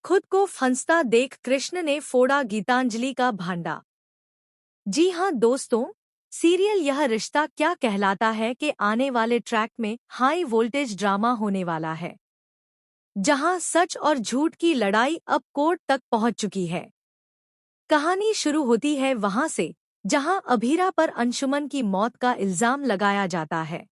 खुद को फंसता देख कृष्ण ने फोड़ा गीतांजलि का भांडा। जी हाँ दोस्तों, सीरियल यह रिश्ता क्या कहलाता है कि आने वाले ट्रैक में हाई वोल्टेज ड्रामा होने वाला है, जहां सच और झूठ की लड़ाई अब कोर्ट तक पहुंच चुकी है। कहानी शुरू होती है वहां से जहां अभीरा पर अंशुमन की मौत का इल्जाम लगाया जाता है।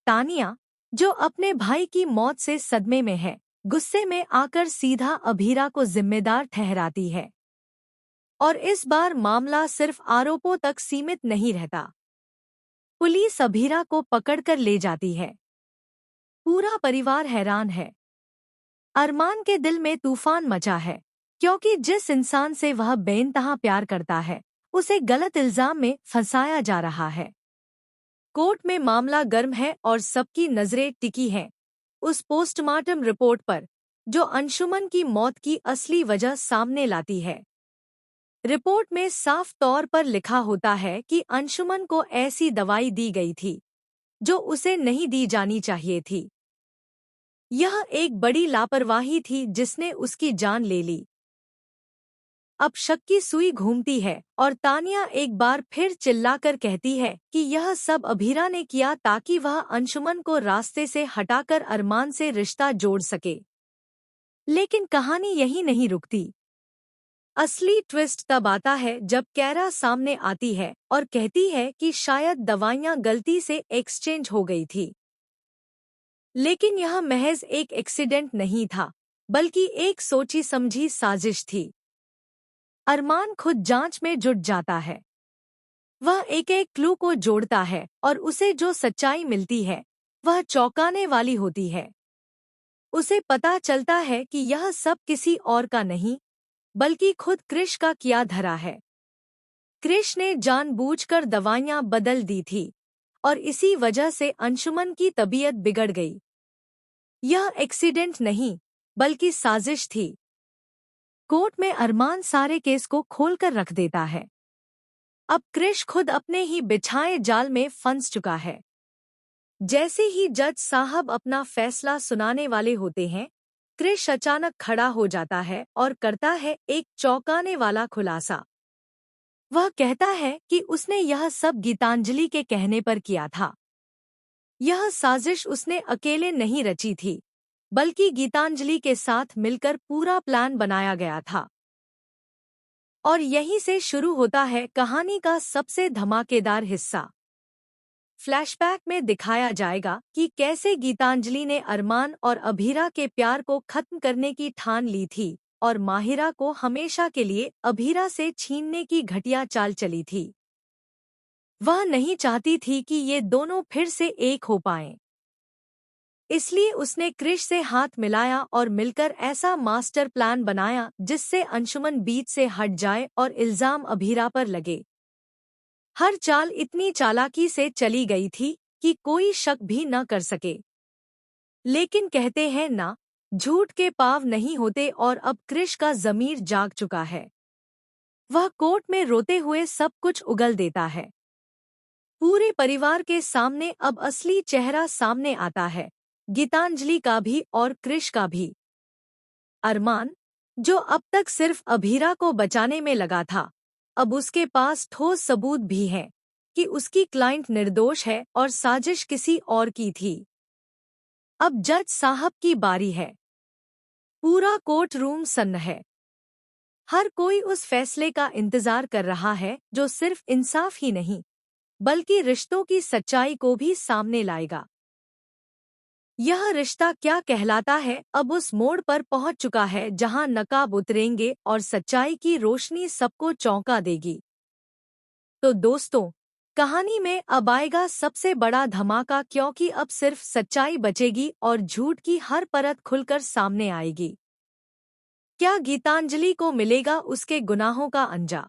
तानिया, जो अपने भाई की मौत से सदमे में है, गुस्से में आकर सीधा अभीरा को जिम्मेदार ठहराती है। और इस बार मामला सिर्फ आरोपों तक सीमित नहीं रहता। पुलिस अभीरा को पकड़कर ले जाती है। पूरा परिवार हैरान है। अरमान के दिल में तूफान मचा है, क्योंकि जिस इंसान से वह बेइंतहा प्यार करता है, उसे गलत इल्जाम में फंसाया जा रहा है। कोर्ट में मामला गर्म है और सबकी नजरें टिकी हैं उस पोस्टमार्टम रिपोर्ट पर, जो अंशुमन की मौत की असली वजह सामने लाती है। रिपोर्ट में साफ तौर पर लिखा होता है कि अंशुमन को ऐसी दवाई दी गई थी जो उसे नहीं दी जानी चाहिए थी। यह एक बड़ी लापरवाही थी जिसने उसकी जान ले ली। अब शक की सुई घूमती है और तानिया एक बार फिर चिल्लाकर कहती है कि यह सब अभीरा ने किया ताकि वह अंशुमन को रास्ते से हटाकर अरमान से रिश्ता जोड़ सके। लेकिन कहानी यही नहीं रुकती। असली ट्विस्ट तब आता है जब कैरा सामने आती है और कहती है कि शायद दवाइयां गलती से एक्सचेंज हो गई थी। लेकिन यह महज एक एक्सीडेंट नहीं था, बल्कि एक सोची समझी साजिश थी। अरमान खुद जांच में जुट जाता है। वह एक एक क्लू को जोड़ता है और उसे जो सच्चाई मिलती है वह चौंकाने वाली होती है। उसे पता चलता है कि यह सब किसी और का नहीं, बल्कि खुद क्रिश का किया धरा है। क्रिश ने जानबूझकर दवाइयां बदल दी थी और इसी वजह से अंशुमन की तबीयत बिगड़ गई। यह एक्सीडेंट नहीं, बल्कि साजिश थी। कोर्ट में अरमान सारे केस को खोलकर रख देता है। अब क्रिश खुद अपने ही बिछाए जाल में फंस चुका है। जैसे ही जज साहब अपना फैसला सुनाने वाले होते हैं, क्रिश अचानक खड़ा हो जाता है और करता है एक चौंकाने वाला खुलासा। वह कहता है कि उसने यह सब गीतांजलि के कहने पर किया था। यह साजिश उसने अकेले नहीं रची थी, बल्कि गीतांजलि के साथ मिलकर पूरा प्लान बनाया गया था। और यहीं से शुरू होता है कहानी का सबसे धमाकेदार हिस्सा। फ्लैशबैक में दिखाया जाएगा कि कैसे गीतांजलि ने अरमान और अभीरा के प्यार को खत्म करने की ठान ली थी और माहिरा को हमेशा के लिए अभीरा से छीनने की घटिया चाल चली थी। वह नहीं चाहती थी कि ये दोनों फिर से एक हो पाएं। इसलिए उसने क्रिश से हाथ मिलाया और मिलकर ऐसा मास्टर प्लान बनाया जिससे अंशुमन बीच से हट जाए और इल्जाम अभीरा पर लगे। हर चाल इतनी चालाकी से चली गई थी कि कोई शक भी न कर सके। लेकिन कहते हैं ना, झूठ के पाँव नहीं होते और अब क्रिश का ज़मीर जाग चुका है। वह कोर्ट में रोते हुए सब कुछ उगल देता है। पूरे परिवार के सामने अब असली चेहरा सामने आता है, गीतांजलि का भी और क्रिश का भी। अरमान, जो अब तक सिर्फ अभीरा को बचाने में लगा था, अब उसके पास ठोस सबूत भी हैं कि उसकी क्लाइंट निर्दोष है और साजिश किसी और की थी। अब जज साहब की बारी है। पूरा कोर्ट रूम सन्न है। हर कोई उस फैसले का इंतजार कर रहा है जो सिर्फ इंसाफ ही नहीं, बल्कि रिश्तों की सच्चाई को भी सामने लाएगा। यह रिश्ता क्या कहलाता है अब उस मोड़ पर पहुंच चुका है जहां नकाब उतरेंगे और सच्चाई की रोशनी सबको चौंका देगी। तो दोस्तों, कहानी में अब आएगा सबसे बड़ा धमाका, क्योंकि अब सिर्फ सच्चाई बचेगी और झूठ की हर परत खुलकर सामने आएगी। क्या गीतांजलि को मिलेगा उसके गुनाहों का अंजा?